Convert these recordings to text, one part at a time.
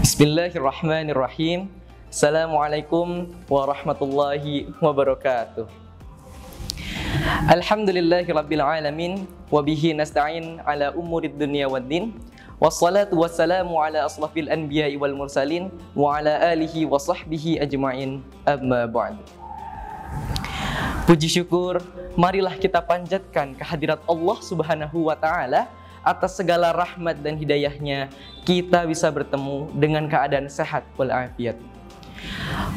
Bismillahirrahmanirrahim. Assalamualaikum warahmatullahi wabarakatuh. Alhamdulillahirabbil alamin wa bihi nasta'in ala umurid dunya waddin. Wassalatu wassalamu ala asrafil anbiya'i wal mursalin wa ala alihi wa sahbihi ajma'in. Amma ba'd. Puji syukur marilah kita panjatkan kehadirat Allah Subhanahu wa taala atas segala rahmat dan hidayahnya kita bisa bertemu dengan keadaan sehat walafiat.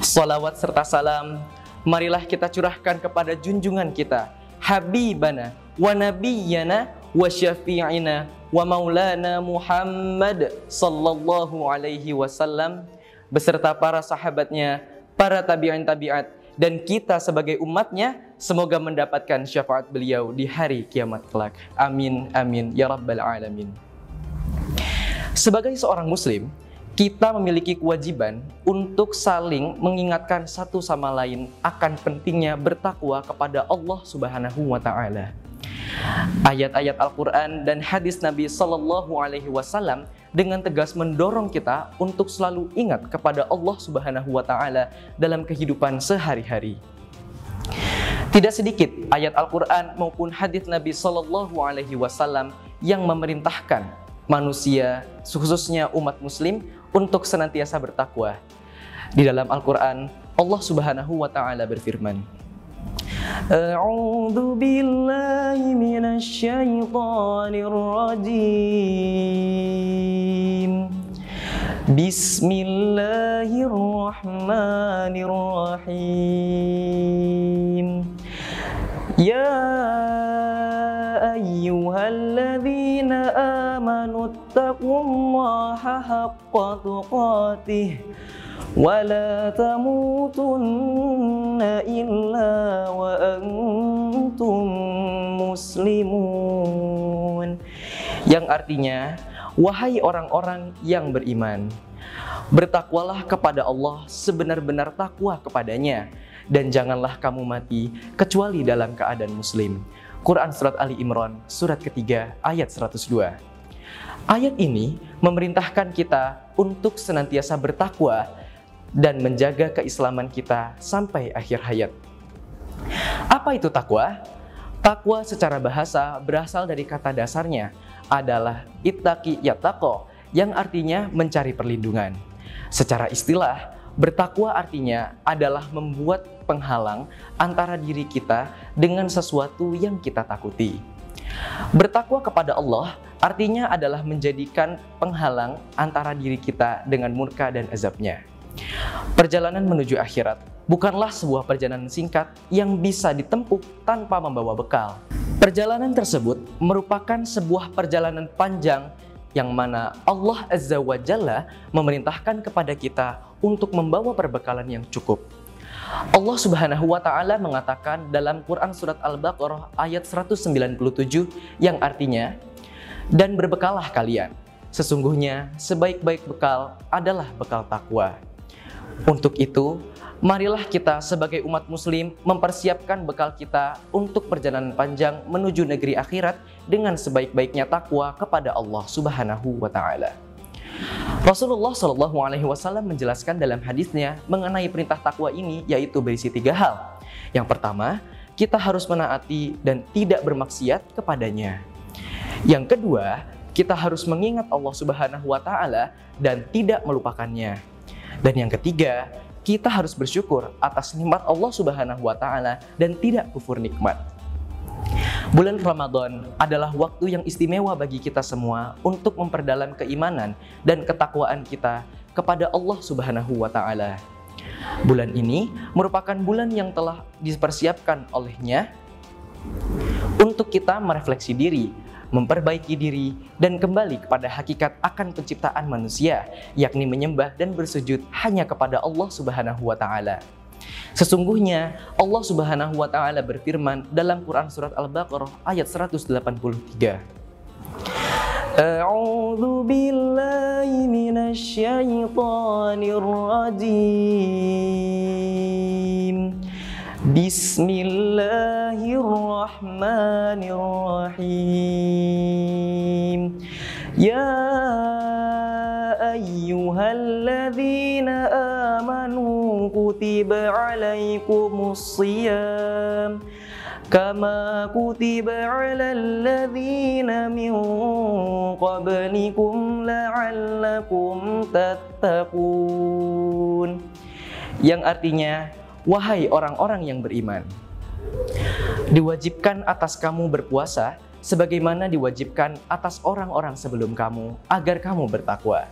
Salawat serta salam marilah kita curahkan kepada junjungan kita, Habibana wa Nabiyyana wa Syafi'ina wa Maulana Muhammad sallallahu alaihi wasallam beserta para sahabatnya, para tabi'in tabi'at, dan kita sebagai umatnya semoga mendapatkan syafaat beliau di hari kiamat kelak. Amin, amin, ya rabbal alamin. Sebagai seorang muslim, kita memiliki kewajiban untuk saling mengingatkan satu sama lain akan pentingnya bertakwa kepada Allah Subhanahu wa taala. Ayat-ayat Al-Quran dan hadis Nabi Sallallahu Alaihi Wasallam dengan tegas mendorong kita untuk selalu ingat kepada Allah Subhanahu wa taala dalam kehidupan sehari-hari. Tidak sedikit ayat Al-Quran maupun hadis Nabi Sallallahu Alaihi Wasallam yang memerintahkan manusia, khususnya umat muslim, untuk senantiasa bertakwa. Di dalam Al-Quran, Allah Subhanahu wa taala berfirman, A'udzu billahi minasy syaithanir rajim. Bismillahirrahmanirrahim. Ya ayyuhalladzina amanu taqullaha haqqa tuqatih wa la tamutunna illa wa antum muslimun. Yang artinya, wahai orang-orang yang beriman, bertakwalah kepada Allah sebenar-benar takwa kepadanya, dan janganlah kamu mati kecuali dalam keadaan muslim. Quran Surat Ali Imran, surat ketiga, ayat 102. Ayat ini memerintahkan kita untuk senantiasa bertakwa dan menjaga keislaman kita sampai akhir hayat. Apa itu takwa? Takwa secara bahasa berasal dari kata dasarnya adalah ittaqi yattaqo, yang artinya mencari perlindungan. Secara istilah, bertakwa artinya adalah membuat penghalang antara diri kita dengan sesuatu yang kita takuti. Bertakwa kepada Allah artinya adalah menjadikan penghalang antara diri kita dengan murka dan azabnya. Perjalanan menuju akhirat bukanlah sebuah perjalanan singkat yang bisa ditempuh tanpa membawa bekal. Perjalanan tersebut merupakan sebuah perjalanan panjang yang mana Allah Azza wa Jalla memerintahkan kepada kita untuk membawa perbekalan yang cukup. Allah Subhanahu wa taala mengatakan dalam Quran Surat Al-Baqarah ayat 197 yang artinya, dan berbekallah kalian, sesungguhnya sebaik-baik bekal adalah bekal takwa. Untuk itu, marilah kita sebagai umat muslim mempersiapkan bekal kita untuk perjalanan panjang menuju negeri akhirat dengan sebaik-baiknya takwa kepada Allah Subhanahu wa taala. Rasulullah Shallallahu Alaihi Wasallam menjelaskan dalam hadisnya mengenai perintah takwa ini, yaitu berisi 3 hal. Yang pertama, kita harus menaati dan tidak bermaksiat kepadanya. Yang kedua, kita harus mengingat Allah Subhanahu wa taala dan tidak melupakannya. Dan yang ketiga, kita harus bersyukur atas nikmat Allah Subhanahu wa taala dan tidak kufur nikmat. Bulan Ramadan adalah waktu yang istimewa bagi kita semua untuk memperdalam keimanan dan ketakwaan kita kepada Allah Subhanahu wa taala. Bulan ini merupakan bulan yang telah dipersiapkan olehnya untuk kita merefleksi diri, memperbaiki diri, dan kembali kepada hakikat akan penciptaan manusia, yakni menyembah dan bersujud hanya kepada Allah Subhanahu wa taala. Sesungguhnya Allah Subhanahu wa taala berfirman dalam Quran Surat Al-Baqarah ayat 183. A'udzu billahi minasy syaithanir rajim. Bismillahirrahmanirrahim. Ya ayyuhalladzina amanu kutiba alaikumus shiyam kama kutiba alal ladzina min qablikum la'allakum tattaqun. Yang artinya, wahai orang-orang yang beriman, diwajibkan atas kamu berpuasa sebagaimana diwajibkan atas orang-orang sebelum kamu agar kamu bertakwa.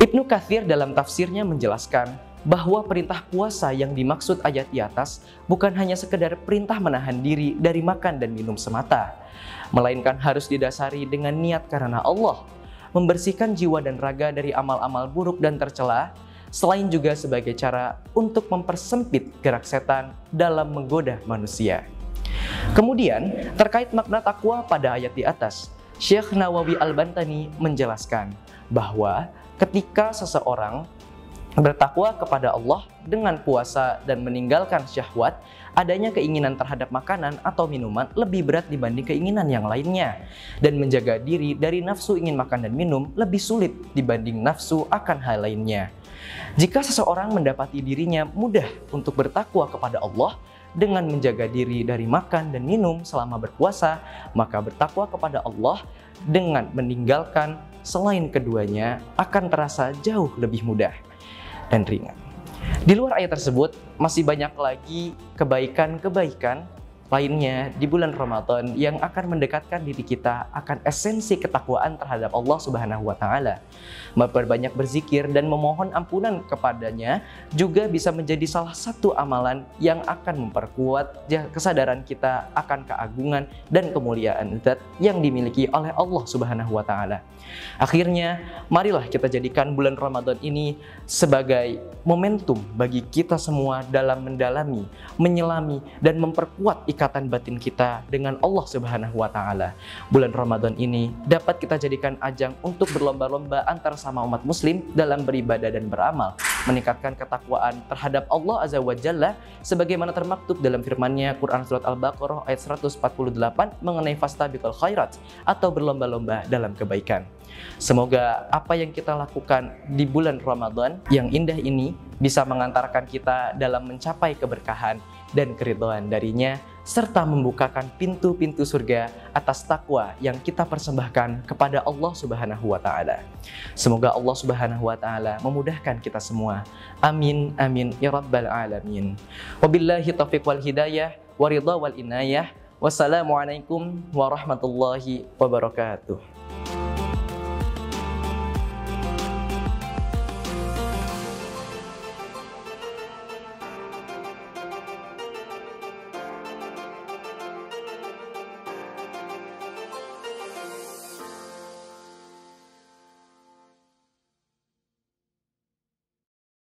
Ibnu Katsir dalam tafsirnya menjelaskan bahwa perintah puasa yang dimaksud ayat di atas bukan hanya sekedar perintah menahan diri dari makan dan minum semata, melainkan harus didasari dengan niat karena Allah, membersihkan jiwa dan raga dari amal-amal buruk dan tercela, selain juga sebagai cara untuk mempersempit gerak setan dalam menggoda manusia. Kemudian, terkait makna takwa pada ayat di atas, Syekh Nawawi Al-Bantani menjelaskan bahwa ketika seseorang bertakwa kepada Allah dengan puasa dan meninggalkan syahwat, adanya keinginan terhadap makanan atau minuman lebih berat dibanding keinginan yang lainnya, dan menjaga diri dari nafsu ingin makan dan minum lebih sulit dibanding nafsu akan hal lainnya. Jika seseorang mendapati dirinya mudah untuk bertakwa kepada Allah dengan menjaga diri dari makan dan minum selama berpuasa, maka bertakwa kepada Allah dengan meninggalkan selain keduanya akan terasa jauh lebih mudah dan ringan. Di luar ayat tersebut, masih banyak lagi kebaikan-kebaikan lainnya di bulan Ramadan yang akan mendekatkan diri kita akan esensi ketakwaan terhadap Allah Subhanahu wa Ta'ala. Memperbanyak berzikir dan memohon ampunan kepadanya juga bisa menjadi salah satu amalan yang akan memperkuat kesadaran kita akan keagungan dan kemuliaan zat yang dimiliki oleh Allah Subhanahu wa Ta'ala. Akhirnya, marilah kita jadikan bulan Ramadan ini sebagai momentum bagi kita semua dalam mendalami, menyelami, dan memperkuat ikatan batin kita dengan Allah Subhanahu wa Ta'ala. Bulan Ramadan ini dapat kita jadikan ajang untuk berlomba-lomba antar sama umat muslim dalam beribadah dan beramal, meningkatkan ketakwaan terhadap Allah Azza wa Jalla sebagaimana termaktub dalam firman-Nya Quran Surat Al-Baqarah ayat 148 mengenai fastabiqul khairat atau berlomba-lomba dalam kebaikan. Semoga apa yang kita lakukan di bulan Ramadan yang indah ini bisa mengantarkan kita dalam mencapai keberkahan dan keridhaan darinya, serta membukakan pintu-pintu surga atas takwa yang kita persembahkan kepada Allah Subhanahu wa Ta'ala. Semoga Allah Subhanahu wa Ta'ala memudahkan kita semua. Amin, amin, ya rabbal alamin. Wabillahi taufiq wal hidayah, wa ridha wal inayah. Wassalamualaikum warahmatullahi wabarakatuh.